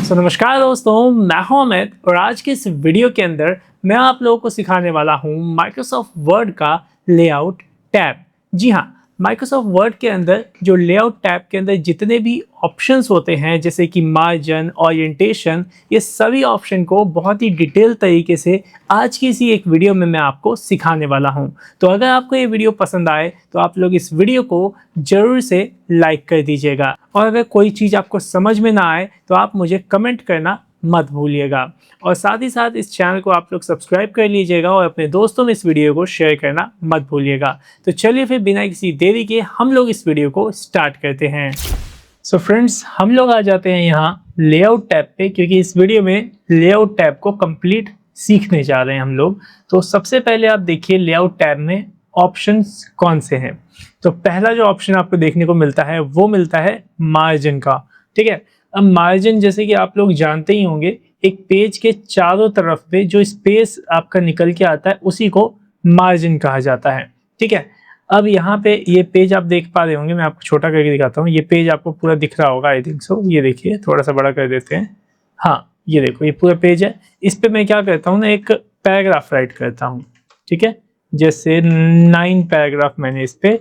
नमस्कार दोस्तों, मैं हूं अमित और आज के इस वीडियो के अंदर मैं आप लोगों को सिखाने वाला हूं माइक्रोसॉफ्ट वर्ड का लेआउट टैब। जी हाँ, माइक्रोसॉफ्ट वर्ड के अंदर जो लेआउट टैब के अंदर जितने भी ऑप्शंस होते हैं जैसे कि मार्जिन, ओरिएंटेशन, ये सभी ऑप्शन को बहुत ही डिटेल तरीके से आज की इसी एक वीडियो में मैं आपको सिखाने वाला हूं। तो अगर आपको ये वीडियो पसंद आए तो आप लोग इस वीडियो को जरूर से लाइक कर दीजिएगा और अगर कोई चीज़ आपको समझ में ना आए तो आप मुझे कमेंट करना मत भूलिएगा और साथ ही साथ इस चैनल को आप लोग सब्सक्राइब कर लीजिएगा और अपने दोस्तों में इस वीडियो को शेयर करना मत भूलिएगा। तो चलिए फिर बिना किसी देरी के हम लोग इस वीडियो को स्टार्ट करते हैं। सो फ्रेंड्स, हम लोग आ जाते हैं यहाँ लेआउट टैब पे, क्योंकि इस वीडियो में लेआउट टैब को कंप्लीट सीखने जा रहे हैं हम लोग। तो सबसे पहले आप देखिए लेआउट टैब में ऑप्शंस कौन से हैं। तो पहला जो ऑप्शन आपको देखने को मिलता है वो मिलता है मार्जिन का। ठीक है, अब मार्जिन जैसे कि आप लोग जानते ही होंगे, एक पेज के चारों तरफ पे जो स्पेस आपका निकल के आता है उसी को मार्जिन कहा जाता है। ठीक है, अब यहाँ पे ये पेज आप देख पा रहे होंगे, मैं आपको छोटा करके दिखाता हूँ। ये पेज आपको पूरा दिख रहा होगा, आई थिंक सो। ये देखिए, थोड़ा सा बड़ा कर देते हैं। हाँ, ये देखो, ये पूरा पेज है। इस पे मैं क्या करता हूँ ना, एक पैराग्राफ राइट करता हूँ। ठीक है, जैसे 9 पैराग्राफ मैंने इस पे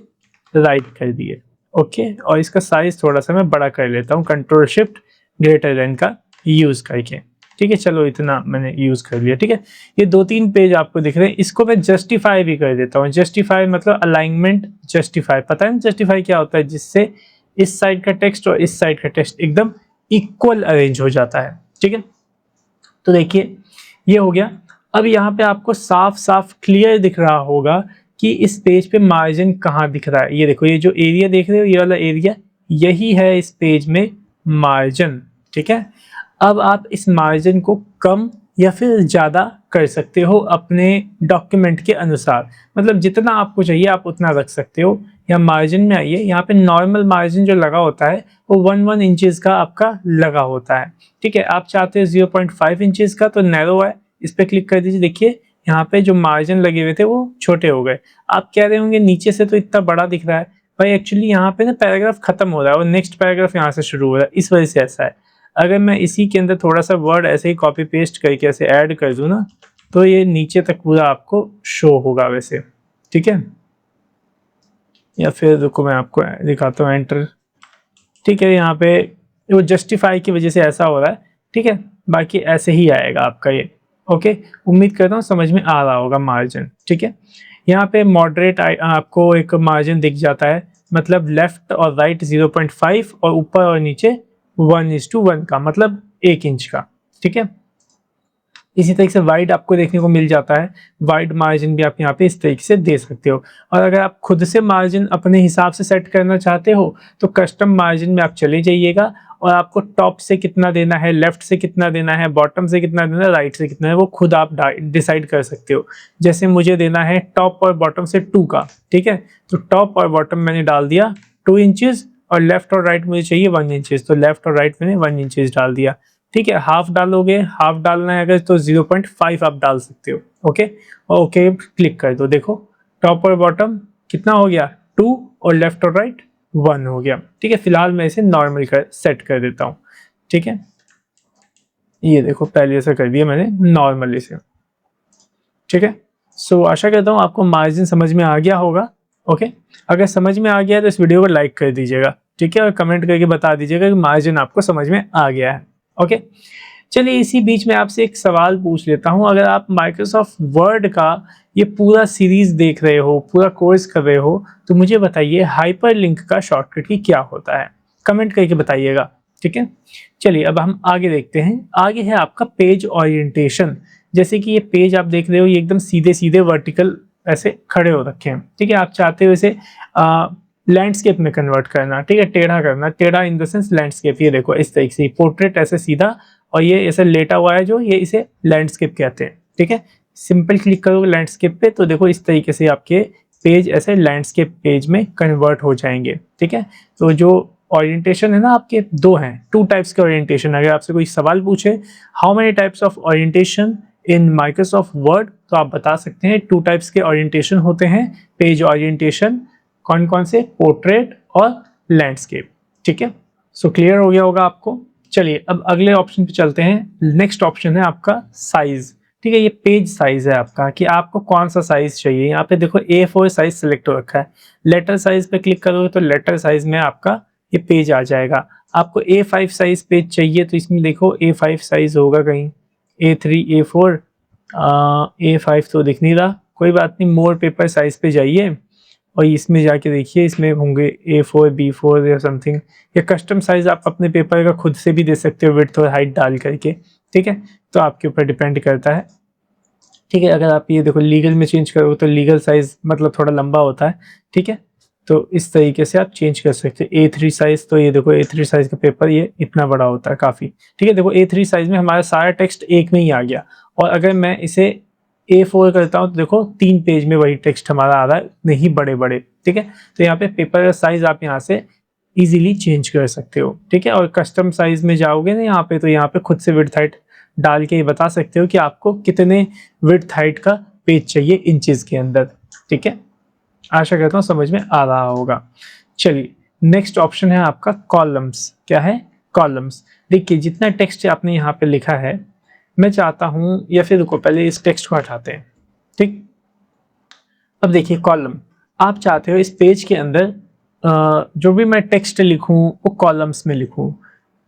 राइट कर दिए। ओके, और इसका साइज थोड़ा सा मैं बड़ा कर लेता हूँ कंट्रोल शिफ्ट ग्रेटर देन का यूज करके। ठीक है, चलो इतना मैंने यूज कर लिया। ठीक है, ये 2-3 पेज आपको दिख रहे हैं, इसको मैं जस्टिफाई भी कर देता हूँ। जस्टिफाई मतलब अलाइनमेंट जस्टिफाई, पता है ना जस्टिफाई क्या होता है? जिससे इस साइड का टेक्स्ट और इस साइड का टेक्स्ट एकदम इक्वल अरेंज हो जाता है। ठीक है, तो देखिए ये हो गया। अब यहाँ पे आपको साफ साफ क्लियर दिख रहा होगा कि इस पेज पे मार्जिन कहाँ दिख रहा है। ये देखो, ये जो एरिया देख रहे हो, ये वाला एरिया, यही है इस पेज में मार्जिन। ठीक है, अब आप इस मार्जिन को कम या फिर ज़्यादा कर सकते हो अपने डॉक्यूमेंट के अनुसार। मतलब जितना आपको चाहिए आप उतना रख सकते हो। या मार्जिन में आइए, यहाँ पे नॉर्मल मार्जिन जो लगा होता है वो 1 इंचेस का आपका लगा होता है। ठीक है, आप चाहते हो 0.5 इंचेस का, तो नैरो है, इस पर क्लिक कर दीजिए। देखिए यहाँ पे जो मार्जिन लगे हुए थे वो छोटे हो गए। आप कह रहे होंगे नीचे से तो इतना बड़ा दिख रहा है। भाई एक्चुअली यहाँ पे ना पैराग्राफ खत्म हो रहा है और नेक्स्ट पैराग्राफ यहाँ से शुरू हो रहा है, इस वजह से ऐसा है। अगर मैं इसी के अंदर थोड़ा सा वर्ड ऐसे ही कॉपी पेस्ट करके ऐसे ऐड कर दूँ ना, तो ये नीचे तक पूरा आपको शो होगा वैसे। ठीक है, या फिर रुको मैं आपको दिखाता हूँ, एंटर। ठीक है, यहाँ पे वो जस्टिफाई की वजह से ऐसा हो रहा है। ठीक है, बाकी ऐसे ही आएगा आपका ये। ओके, उम्मीद करता हूँ समझ में आ रहा होगा मार्जिन। ठीक है, यहाँ पे मॉडरेट आपको एक मार्जिन दिख जाता है, मतलब लेफ्ट और राइट 0.5 और ऊपर और नीचे 1:1 का, मतलब 1 इंच का। ठीक है, इसी तरीके से वाइड आपको देखने को मिल जाता है। वाइड मार्जिन भी आप यहाँ पे इस तरीके से दे सकते हो। और अगर आप खुद से मार्जिन अपने हिसाब से सेट करना चाहते हो तो कस्टम मार्जिन में आप चले जाइएगा और आपको टॉप से कितना देना है, लेफ्ट से कितना देना है, बॉटम से कितना देना है, राइट से कितना है, वो खुद आप डिसाइड कर सकते हो। जैसे मुझे देना है टॉप और बॉटम से 2 का। ठीक है, तो टॉप और बॉटम मैंने डाल दिया 2 इंचेस और लेफ्ट और राइट मुझे चाहिए 1 इंचेस, तो लेफ्ट और राइट मैंने 1 इंचेस डाल दिया। ठीक है, हाफ डालोगे, हाफ डालना है अगर तो 0.5 आप डाल सकते हो। ओके, और ओके क्लिक कर दो। देखो टॉप और बॉटम कितना हो गया, 2, और लेफ्ट और राइट 1 हो गया। ठीक है, फिलहाल मैं इसे नॉर्मल सेट कर देता हूँ। ठीक है, ये देखो पहले ऐसा कर दिया मैंने नॉर्मली से। ठीक है, सो आशा करता हूँ आपको मार्जिन समझ में आ गया होगा। ओके, अगर समझ में आ गया तो इस वीडियो को लाइक कर दीजिएगा। ठीक है, और कमेंट करके बता दीजिएगा कि मार्जिन आपको समझ में आ गया है। ओके, चलिए इसी बीच में आपसे एक सवाल पूछ लेता हूं। अगर आप माइक्रोसॉफ्ट वर्ड का ये पूरा सीरीज देख रहे हो, पूरा कोर्स कर रहे हो, तो मुझे बताइए हाइपरलिंक का शॉर्टकट की क्या होता है, कमेंट करके बताइएगा। ठीक है, चलिए अब हम आगे देखते हैं। आगे है आपका पेज ओरिएंटेशन। जैसे कि ये पेज आप देख रहे हो, ये एकदम सीधे सीधे वर्टिकल ऐसे खड़े हो रखे हैं। ठीक है, आप चाहते हो इसे लैंडस्केप में कन्वर्ट करना। ठीक है, टेढ़ा करना, टेढ़ा इन द सेंस लैंडस्केप। ये देखो इस तरीके से पोर्ट्रेट ऐसे सीधा और ये ऐसे लेटा हुआ है जो, ये इसे लैंडस्केप कहते हैं। ठीक है, सिंपल क्लिक करोगे लैंडस्केप पे तो देखो इस तरीके से आपके पेज ऐसे लैंडस्केप पेज में कन्वर्ट हो जाएंगे। ठीक है, तो जो ओरिएंटेशन है ना आपके, 2 हैं, 2 टाइप्स के ओरिएंटेशन। अगर आपसे कोई सवाल पूछे how many types of orientation in Microsoft word, तो आप बता सकते हैं 2 टाइप्स के ओरिएंटेशन होते हैं पेज ओरिएंटेशन। कौन कौन से? पोर्ट्रेट और लैंडस्केप। ठीक है, सो क्लियर हो गया होगा आपको। चलिए अब अगले ऑप्शन पे चलते हैं। नेक्स्ट ऑप्शन है आपका साइज। ठीक है, ये पेज साइज है आपका कि आपको कौन सा साइज चाहिए। यहाँ पे देखो A4 साइज सिलेक्ट हो रखा है। लेटर साइज पे क्लिक करोगे तो लेटर साइज में आपका ये पेज आ जाएगा। आपको A5 साइज पेज चाहिए तो इसमें देखो A5 साइज होगा कहीं, A3 A4 A5 तो दिख नहीं रहा। कोई बात नहीं, मोर पेपर साइज पे जाइए और इसमें जाके देखिए, इसमें होंगे A4 B4 या समथिंग। या कस्टम साइज आप अपने पेपर का खुद से भी दे सकते हो विड्थ और हाइट डाल करके। ठीक है, तो आपके ऊपर डिपेंड करता है। ठीक है, अगर आप ये देखो लीगल में चेंज करोगे तो लीगल साइज मतलब थोड़ा लंबा होता है। ठीक है, तो इस तरीके से आप चेंज कर सकते हो। A3 साइज, तो ये देखो A3 साइज का पेपर ये इतना बड़ा होता है काफ़ी। ठीक है, देखो A3 साइज में हमारा सारा टेक्स्ट एक में ही आ गया। और अगर मैं इसे A4 करता हूँ तो देखो 3 पेज में वही टेक्स्ट हमारा आ रहा है, नहीं बड़े बड़े। ठीक है, तो यहाँ पे पेपर का साइज आप यहाँ से इजीली चेंज कर सकते हो। ठीक है, और कस्टम साइज में जाओगे ना यहाँ पे, तो यहाँ पे खुद से विड्थ हाइट डाल के ये बता सकते हो कि आपको कितने विड्थ हाइट का पेज चाहिए इंचेस के अंदर। ठीक है, आशा करता हूँ समझ में आ रहा होगा। चलिए नेक्स्ट ऑप्शन है आपका कॉलम्स। क्या है? कॉलम्स। देखिए जितना टेक्स्ट आपने यहाँ पे लिखा है, मैं चाहता हूँ, या फिर रुको पहले इस टेक्स्ट को हटाते हैं। ठीक, अब देखिए कॉलम, आप चाहते हो इस पेज के अंदर जो भी मैं टेक्स्ट लिखूं वो कॉलम्स में लिखूं।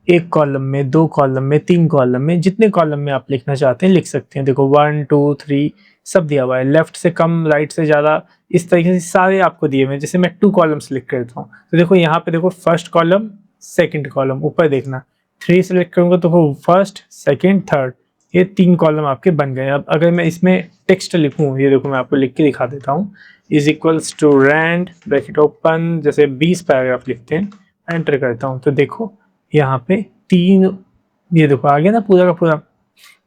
एक कॉलम में, 2 कॉलम में, 3 कॉलम में, जितने कॉलम में आप लिखना चाहते हैं लिख सकते हैं। देखो 1 2 3 सब दिया हुआ है, लेफ्ट से कम राइट से ज़्यादा, इस तरीके से सारे आपको दिए हुए हैं। जैसे मैं 2 कॉलम्स लिख कर देता हूँ तो देखो यहाँ पे देखो फर्स्ट कॉलम सेकंड कॉलम, ऊपर देखना 3 सेलेक्ट करूँगा तो वो फर्स्ट सेकंड थर्ड, ये 3 कॉलम आपके बन गए। अब अगर मैं इसमें टेक्स्ट लिखूँ, ये देखो मैं आपको लिख के दिखा देता हूँ, is equals to rand bracket open, जैसे 20 पैराग्राफ लिखते हैं, एंटर करता हूँ तो देखो यहाँ पे 3, ये देखो आ गया ना पूरा का पूरा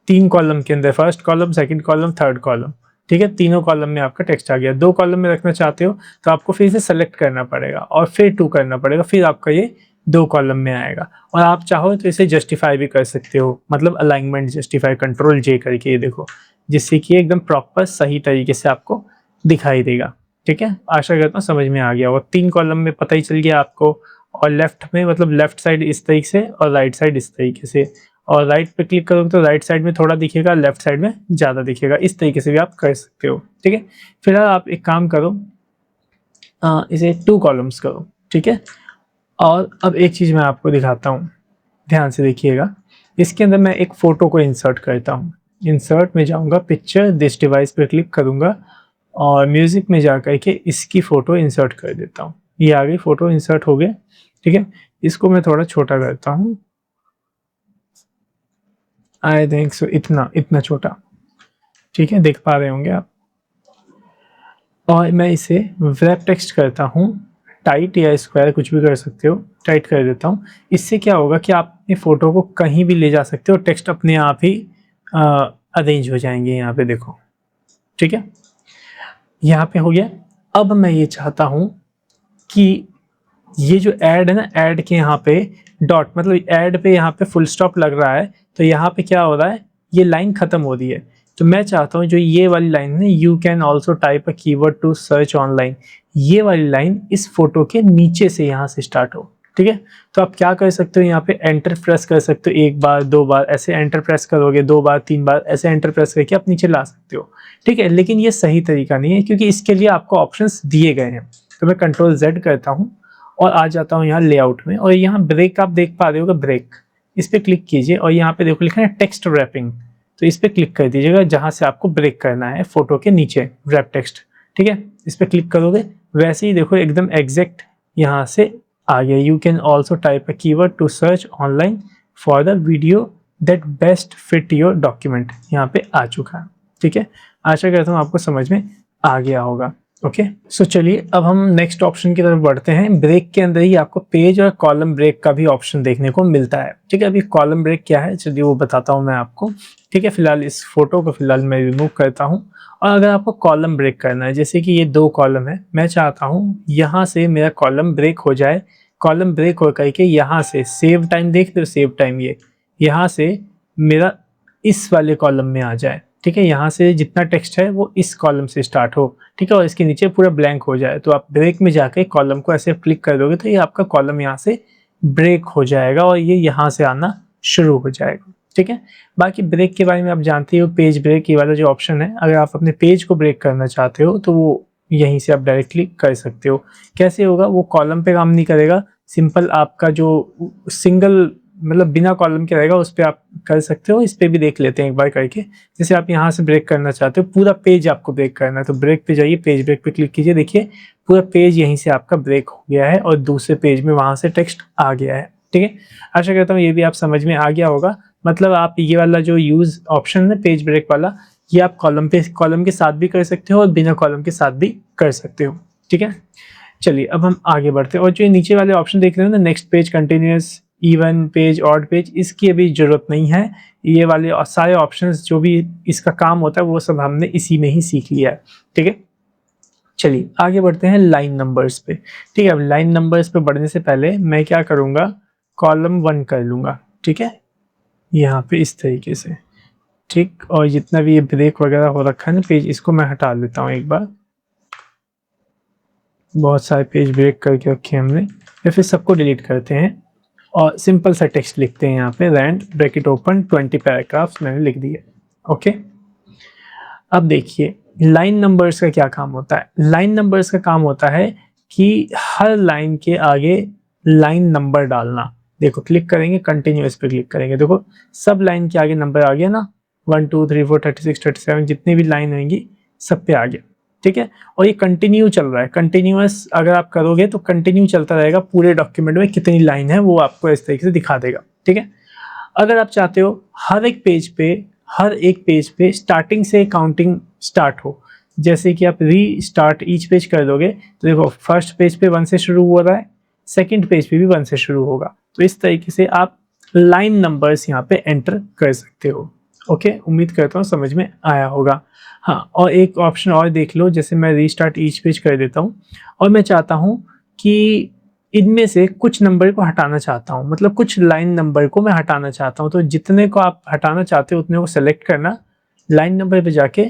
3 कॉलम के अंदर, first column second column third column. ठीक है, तीनों कॉलम में आपका टेक्स्ट आ गया। 2 कॉलम में रखना चाहते हो तो आपको फिर से सेलेक्ट करना पड़ेगा और फिर 2 करना पड़ेगा, फिर आपका ये 2 कॉलम में आएगा। और आप चाहो तो इसे जस्टिफाई भी कर सकते हो, मतलब अलाइनमेंट जस्टिफाई कंट्रोल J करके, ये देखो, जिससे कि एकदम प्रॉपर सही तरीके से आपको दिखाई देगा। ठीक है, आशा करता हूँ समझ में आ गया। और 3 कॉलम में पता ही चल गया आपको। और लेफ्ट में मतलब लेफ्ट साइड इस तरीके से और राइट साइड इस तरीके से, और राइट पे क्लिक करोगे तो राइट साइड में थोड़ा दिखेगा, लेफ्ट साइड में ज़्यादा दिखेगा। इस तरीके से भी आप कर सकते हो। ठीक है, फिलहाल आप एक काम करो, इसे 2 कॉलम्स करो। ठीक है, और अब एक चीज़ मैं आपको दिखाता हूँ, ध्यान से देखिएगा। इसके अंदर मैं एक फ़ोटो को इंसर्ट करता हूँ। इंसर्ट में जाऊँगा, पिक्चर दिस डिवाइस पर क्लिक करूँगा और म्यूज़िक में जा कर के इसकी फ़ोटो इंसर्ट कर देता हूँ। ये आ गई, फ़ोटो इंसर्ट हो गया। ठीक है, इसको मैं थोड़ा छोटा करता हूँ, आई थिंक सो इतना छोटा। ठीक है, देख पा रहे होंगे आप। और मैं इसे व्रैप टेक्स्ट करता हूँ, टाइट या स्क्वायर कुछ भी कर सकते हो, टाइट कर देता हूँ। इससे क्या होगा कि आप अपनी फ़ोटो को कहीं भी ले जा सकते हो, टेक्स्ट अपने आप ही अरेंज हो जाएंगे। यहाँ पे देखो, ठीक है, यहाँ पे हो गया। अब मैं ये चाहता हूँ कि ये जो ऐड है ना, ऐड के यहाँ पे डॉट, मतलब ऐड पे यहाँ पे फुल स्टॉप लग रहा है, तो यहाँ पे क्या हो रहा है, ये लाइन खत्म हो रही है। तो मैं चाहता हूँ जो ये वाली लाइन है, you can also type a keyword to search online, ये वाली लाइन इस फोटो के नीचे से यहाँ से स्टार्ट हो। ठीक है, तो आप क्या कर सकते हो, यहाँ पे एंटर प्रेस कर सकते हो, 1 बार 2 बार ऐसे एंटर प्रेस करोगे, 2 बार 3 बार ऐसे एंटर प्रेस करके आप नीचे ला सकते हो। ठीक है, लेकिन ये सही तरीका नहीं है क्योंकि इसके लिए आपको ऑप्शंस दिए गए हैं। तो मैं कंट्रोल Z करता हूँ और आ जाता हूँ यहाँ लेआउट में, और यहाँ ब्रेक आप देख पा रहे हो, ब्रेक इस पर क्लिक कीजिए और यहाँ पे देखो लिखा है टेक्स्ट रैपिंग, तो इस पर क्लिक कर दीजिएगा जहाँ से आपको ब्रेक करना है फोटो के नीचे रैप टेक्स्ट। ठीक है, इस पर क्लिक करोगे, वैसे ही देखो एकदम एग्जैक्ट यहाँ से आ गया। You can also type a keyword to search online for the video that best fit your document, यहाँ पे आ चुका है। ठीक है, आशा करता हूँ आपको समझ में आ गया होगा। ओके, सो चलिए अब हम नेक्स्ट ऑप्शन की तरफ बढ़ते हैं। ब्रेक के अंदर ही आपको पेज और कॉलम ब्रेक का भी ऑप्शन देखने को मिलता है। ठीक है, अभी कॉलम ब्रेक क्या है चलिए वो बताता हूँ मैं आपको। ठीक है, फिलहाल इस फोटो को फिलहाल मैं रिमूव करता हूँ। और अगर आपको कॉलम ब्रेक करना है, जैसे कि ये 2 कॉलम है, मैं चाहता हूँ यहाँ से मेरा कॉलम ब्रेक हो जाए। कॉलम ब्रेक हो करके यहाँ से सेव टाइम, देख दो सेव टाइम, ये यहाँ से मेरा इस वाले कॉलम में आ जाए। ठीक है, यहाँ से जितना टेक्स्ट है वो इस कॉलम से स्टार्ट हो। ठीक है, और इसके नीचे पूरा ब्लैंक हो जाए। तो आप ब्रेक में जाके कॉलम को ऐसे क्लिक कर दोगे तो ये आपका कॉलम यहाँ से ब्रेक हो जाएगा और ये यहाँ से आना शुरू हो जाएगा। ठीक है, बाकी ब्रेक के बारे में आप जानते हो, पेज ब्रेक ये वाला जो ऑप्शन है, अगर आप अपने पेज को ब्रेक करना चाहते हो तो वो यहीं से आप डायरेक्टली कर सकते हो। कैसे होगा, वो कॉलम पे काम नहीं करेगा, सिंपल आपका जो सिंगल मतलब बिना कॉलम के रहेगा उस पे आप कर सकते हो। इस पे भी देख लेते हैं एक बार करके। जैसे आप यहाँ से ब्रेक करना चाहते हो, पूरा पेज आपको ब्रेक करना है तो ब्रेक पे जाइए, पेज ब्रेक पे क्लिक कीजिए, देखिए पूरा पेज यहीं से आपका ब्रेक हो गया है और दूसरे पेज में वहाँ से टेक्स्ट आ गया है। ठीक है, आशा करता हूँ ये भी आप समझ में आ गया होगा। मतलब आप ये वाला जो यूज़ ऑप्शन है पेज ब्रेक वाला, ये आप कॉलम के साथ भी कर सकते हो और बिना कॉलम के साथ भी कर सकते हो। ठीक है, चलिए अब हम आगे बढ़ते हैं। और जो नीचे वाले ऑप्शन देख रहे हो ना, next page, continuous, even page, odd page, इसकी अभी ज़रूरत नहीं है। ये वाले सारे ऑप्शंस जो भी इसका काम होता है वो सब हमने इसी में ही सीख लिया है। ठीक है, चलिए आगे बढ़ते हैं लाइन नंबर्स पे। ठीक है, अब लाइन नंबर्स पे बढ़ने से पहले मैं क्या करूँगा, कॉलम 1 कर लूँगा। ठीक है, यहाँ पे इस तरीके से। ठीक, और जितना भी ये ब्रेक वगैरह हो रखा है ना पेज, इसको मैं हटा लेता हूँ एक बार। बहुत सारे पेज ब्रेक करके रखे हमने, या फिर सबको डिलीट करते हैं और सिंपल सा टेक्स्ट लिखते हैं यहाँ पे, रैंड ब्रैकेट ओपन 20 पैराग्राफ्स मैंने लिख दिए। ओके, अब देखिए लाइन नंबर्स का क्या काम होता है। लाइन नंबर्स का काम होता है कि हर लाइन के आगे लाइन नंबर डालना। देखो क्लिक करेंगे, कंटिन्यूअस पे क्लिक करेंगे, देखो सब लाइन के आगे नंबर आ गया ना, 1 2 3 4 36 37 जितनी भी लाइन होंगी सब पे आ गया। ठीक है, और ये कंटिन्यू चल रहा है, कंटिन्यूअस अगर आप करोगे तो कंटिन्यू चलता रहेगा, पूरे डॉक्यूमेंट में कितनी लाइन है वो आपको इस तरीके से दिखा देगा। ठीक है, अगर आप चाहते हो हर एक पेज पे स्टार्टिंग से काउंटिंग स्टार्ट हो, जैसे कि आप री स्टार्ट ईच पेज कर दोगे तो देखो फर्स्ट पेज पे 1 से शुरू हो रहा है, सेकंड पेज पे भी 1 से शुरू होगा। तो इस तरीके से आप लाइन नंबर्स यहाँ पे एंटर कर सकते हो। ओके, उम्मीद करता हूँ समझ में आया होगा। हाँ, और एक ऑप्शन और देख लो, जैसे मैं रीस्टार्ट ईच पेज कर देता हूँ और मैं चाहता हूँ कि इनमें से कुछ नंबर को हटाना चाहता हूँ, मतलब कुछ लाइन नंबर को मैं हटाना चाहता हूँ, तो जितने को आप हटाना चाहते हो उतने को सेलेक्ट करना, लाइन नंबर पे जाके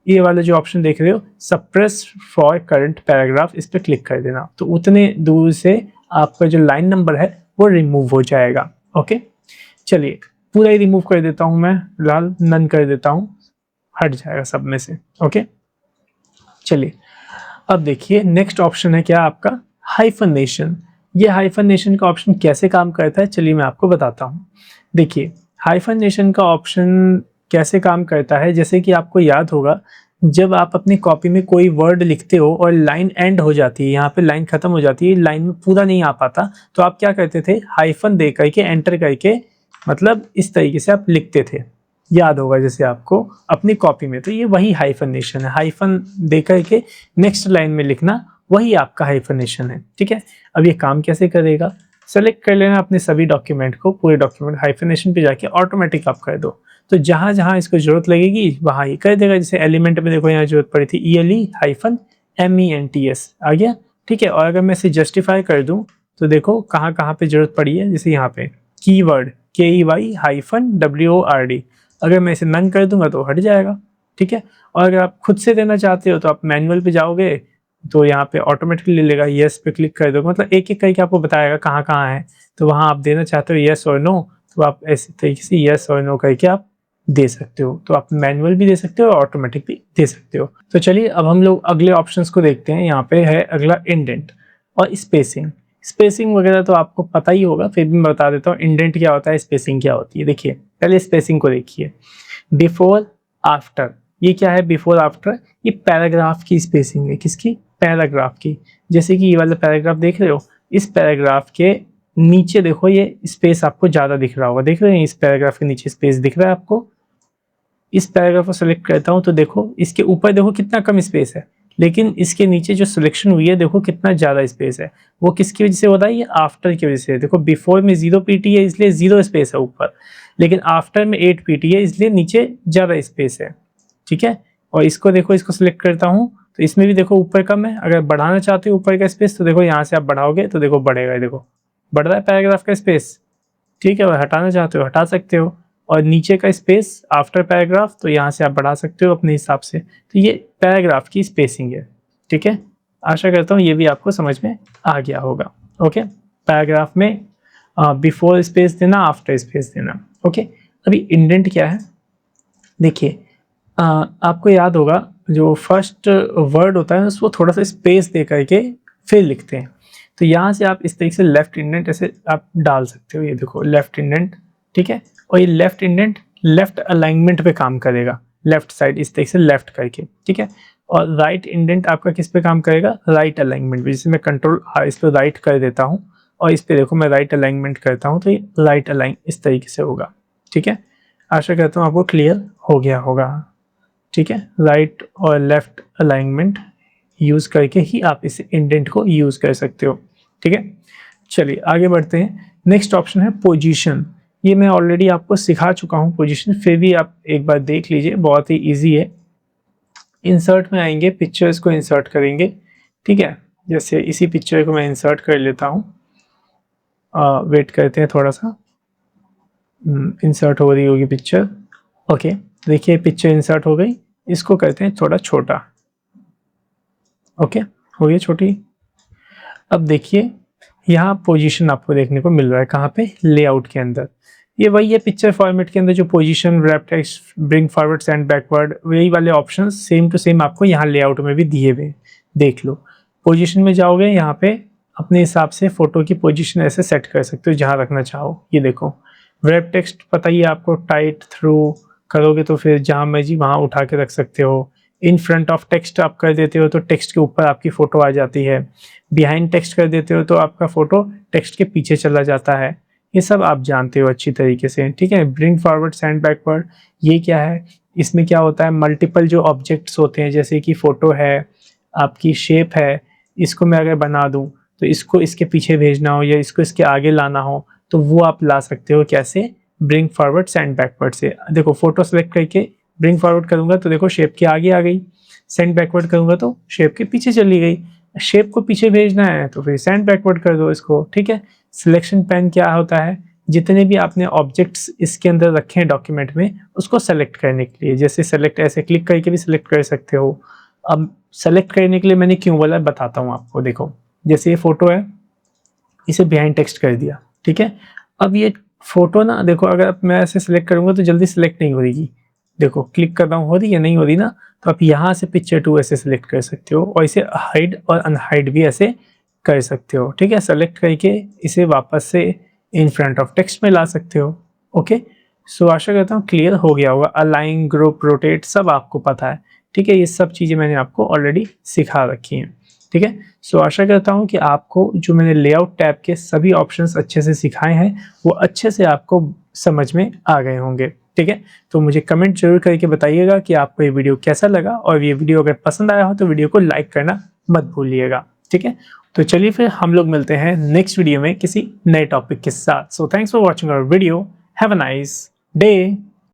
ये वाला जो ऑप्शन देख रहे हो सप्रेस फॉर करंट पैराग्राफ, इस पर क्लिक कर देना, तो उतने दूर से आपका जो लाइन नंबर है वो रिमूव हो जाएगा। ओके, चलिए पूरा ही रिमूव कर देता हूँ मैं, फिलहाल नन कर देता हूँ, हट जाएगा सब में से। ओके, चलिए अब देखिए नेक्स्ट ऑप्शन है क्या आपका, हाइफनेशन। ये हाइफनेशन का ऑप्शन कैसे काम करता है चलिए मैं आपको बताता हूँ। देखिए हाइफनेशन का ऑप्शन कैसे काम करता है, जैसे कि आपको याद होगा जब आप अपनी कॉपी में कोई वर्ड लिखते हो और लाइन एंड हो जाती है, यहाँ पे लाइन खत्म हो जाती है, लाइन में पूरा नहीं आ पाता, तो आप क्या करते थे, हाइफन दे करके एंटर करके, मतलब इस तरीके से आप लिखते थे, याद होगा जैसे आपको अपनी कॉपी में, तो ये वही हाइफनेशन है। हाइफन दे करके नेक्स्ट लाइन में लिखना, वही आपका हाइफनेशन है। ठीक है, अब ये काम कैसे करेगा, सेलेक्ट कर लेना अपने सभी डॉक्यूमेंट को, पूरे डॉक्यूमेंट हाइफनेशन पे जाके ऑटोमेटिक आप कर दो, तो जहाँ जहाँ इसको जरूरत लगेगी वहाँ ही कर देगा। जैसे एलिमेंट में देखो यहाँ जरूरत पड़ी थी ELE-MENTS आ गया। ठीक है, और अगर मैं इसे जस्टिफाई कर दूँ तो देखो कहाँ कहाँ पे जरूरत पड़ी है, जैसे यहाँ पे कीवर्ड KEY-WORD, अगर मैं इसे नन कर दूंगा तो हट जाएगा। ठीक है, और अगर आप खुद से देना चाहते हो तो आप मैनुअल पे जाओगे तो यहाँ पे ऑटोमेटिकली ले लेगा, यस पे क्लिक कर दोगे, मतलब एक एक करके आपको बताएगा कहाँ कहाँ है, तो वहाँ आप देना चाहते हो यस और नो, तो आप ऐसे तरीके से यस और नो करके आप दे सकते हो। तो आप मैनुअल भी दे सकते हो और ऑटोमेटिक भी दे सकते हो। तो चलिए अब हम लोग अगले ऑप्शंस को देखते हैं। यहाँ पे है अगला इंडेंट और स्पेसिंग। स्पेसिंग वगैरह तो आपको पता ही होगा, फिर भी मैं बता देता हूँ इंडेंट क्या होता है, स्पेसिंग क्या होती है। देखिए पहले स्पेसिंग को देखिए, बिफोर आफ्टर, ये क्या है बिफोर आफ्टर, ये पैराग्राफ की स्पेसिंग है, किसकी, पैराग्राफ की। जैसे कि ये वाला पैराग्राफ देख रहे हो, इस पैराग्राफ के नीचे देखो ये स्पेस आपको ज़्यादा दिख रहा होगा, देख रहे हैं इस पैराग्राफ के नीचे स्पेस दिख रहा है आपको। इस पैराग्राफ को सेलेक्ट करता हूँ तो देखो इसके ऊपर देखो कितना कम स्पेस है, लेकिन इसके नीचे जो सिलेक्शन हुई है देखो कितना ज़्यादा स्पेस है। वो किसकी वजह से होता है, ये आफ्टर की वजह से। देखो बिफोर में 0 PT है इसलिए 0 स्पेस है ऊपर, लेकिन आफ्टर में 8 PT है इसलिए नीचे ज़्यादा स्पेस है। ठीक है, और इसको देखो, इसको सिलेक्ट करता हूँ तो इसमें भी देखो ऊपर कम है। अगर बढ़ाना चाहते हो ऊपर का स्पेस तो देखो यहाँ से आप बढ़ाओगे तो देखो बढ़ेगा, देखो बढ़ रहा है पैराग्राफ का स्पेस। ठीक है, और हटाना चाहते हो हटा सकते हो, और नीचे का स्पेस आफ्टर पैराग्राफ तो यहाँ से आप बढ़ा सकते हो अपने हिसाब से। तो ये पैराग्राफ की स्पेसिंग है। ठीक है, आशा करता हूँ ये भी आपको समझ में आ गया होगा। ओके, पैराग्राफ में बिफोर स्पेस देना, आफ्टर स्पेस देना। ओके, अभी इंडेंट क्या है, देखिए आपको याद होगा जो फर्स्ट वर्ड होता है उसको थोड़ा सा स्पेस दे करके फिर लिखते हैं। तो यहाँ से आप इस तरीके से लेफ्ट इंडेंट ऐसे आप डाल सकते हो, ये देखो लेफ्ट इंडेंट, ठीक है। और ये लेफ्ट इंडेंट लेफ्ट अलाइनमेंट पे काम करेगा, लेफ्ट साइड इस तरीके से लेफ्ट करके, ठीक है। और राइट इंडेंट आपका किस पे काम करेगा, राइट अलाइनमेंट पे। जैसे मैं कंट्रोल इस पर राइट कर देता हूँ और इस पे देखो मैं राइट अलाइनमेंट करता हूँ, तो ये राइट अलाइन इस तरीके से होगा, ठीक है। आशा करता हूँ आपको क्लियर हो गया होगा, ठीक है। राइट और लेफ्ट अलाइनमेंट यूज़ करके ही आप इस इंडेंट को यूज़ कर सकते हो, ठीक है। चलिए आगे बढ़ते हैं। नेक्स्ट ऑप्शन है पोजीशन। ये मैं ऑलरेडी आपको सिखा चुका हूँ पोजीशन, फिर भी आप एक बार देख लीजिए, बहुत ही इजी है। इंसर्ट में आएंगे, पिक्चर्स को इंसर्ट करेंगे, ठीक है। जैसे इसी पिक्चर को मैं इंसर्ट कर लेता हूँ, वेट करते हैं थोड़ा सा, इंसर्ट हो रही होगी पिक्चर। ओके, देखिए पिक्चर इंसर्ट हो गई, इसको करते हैं थोड़ा छोटा। ओके, हो गई छोटी। अब देखिए यहाँ पोजीशन आपको देखने को मिल रहा है, कहाँ पे, लेआउट के अंदर। ये वही है पिक्चर फॉर्मेट के अंदर जो position, wrap text, bring forward, send backward, वही वाले ऑप्शन सेम टू सेम आपको यहाँ लेआउट में भी दिए हुए, देख लो। पोजीशन में जाओगे, यहाँ पे अपने हिसाब से फोटो की पोजीशन ऐसे सेट कर सकते हो जहाँ रखना चाहो। ये देखो रैप टेक्स्ट पता ही है आपको, टाइट थ्रू करोगे तो फिर जहाँ मर्जी वहाँ उठा के रख सकते हो। इन फ्रंट ऑफ टेक्स्ट आप कर देते हो तो टेक्स्ट के ऊपर आपकी फ़ोटो आ जाती है। बिहाइंड टेक्स्ट कर देते हो तो आपका फ़ोटो टेक्स्ट के पीछे चला जाता है। ये सब आप जानते हो अच्छी तरीके से, ठीक है। ब्रिंग फॉरवर्ड, सेंड बैकवर्ड, ये क्या है, इसमें क्या होता है, मल्टीपल जो ऑब्जेक्ट्स होते हैं, जैसे कि फ़ोटो है, आपकी शेप है, इसको मैं अगर बना दूँ तो इसको इसके पीछे भेजना हो या इसको इसके आगे लाना हो तो वो आप ला सकते हो। कैसे, ब्रिंग फॉरवर्ड, सेंड बैकवर्ड से। देखो फ़ोटो सेलेक्ट करके ब्रिंग फॉरवर्ड करूँगा तो देखो शेप के आगे आ गई, सेंड बैकवर्ड करूँगा तो शेप के पीछे चली गई। शेप को पीछे भेजना है तो फिर सेंड बैकवर्ड कर दो इसको, ठीक है। सिलेक्शन पेन क्या होता है, जितने भी आपने ऑब्जेक्ट्स इसके अंदर रखे हैं डॉक्यूमेंट में, उसको सेलेक्ट करने के लिए, जैसे सेलेक्ट ऐसे क्लिक करके भी सिलेक्ट कर सकते हो। अब सेलेक्ट करने के लिए मैंने क्यों बोला बताता हूँ आपको। देखो जैसे ये फ़ोटो है, इसे बिहाइंड टेक्स्ट कर दिया, ठीक है। अब ये फ़ोटो ना देखो, अगर मैं ऐसे सेलेक्ट करूँगा तो जल्दी सेलेक्ट नहीं हो रही, देखो क्लिक कर रहा हूँ, हो रही है, नहीं हो रही ना। तो आप यहाँ से पिक्चर टू ऐसे सेलेक्ट कर सकते हो और इसे हाइड और अनहाइड भी ऐसे कर सकते हो, ठीक है। सेलेक्ट करके इसे वापस से इन फ्रंट ऑफ टेक्स्ट में ला सकते हो। ओके, सो आशा करता हूँ क्लियर हो गया होगा। अलाइन, ग्रुप, रोटेट सब आपको पता है, ठीक है। ये सब चीज़ें मैंने आपको ऑलरेडी सिखा रखी हैं, ठीक है। सो आशा करता हूँ कि आपको जो मैंने लेआउट टैब के सभी ऑप्शंस अच्छे से सिखाए हैं वो अच्छे से आपको समझ में आ गए होंगे, ठीक है। तो मुझे कमेंट जरूर करके बताइएगा कि आपको ये वीडियो कैसा लगा, और ये वीडियो अगर पसंद आया हो तो वीडियो को लाइक करना मत भूलिएगा, ठीक है। तो चलिए फिर हम लोग मिलते हैं नेक्स्ट वीडियो में किसी नए टॉपिक के साथ। So thanks for watching our video, have a nice day.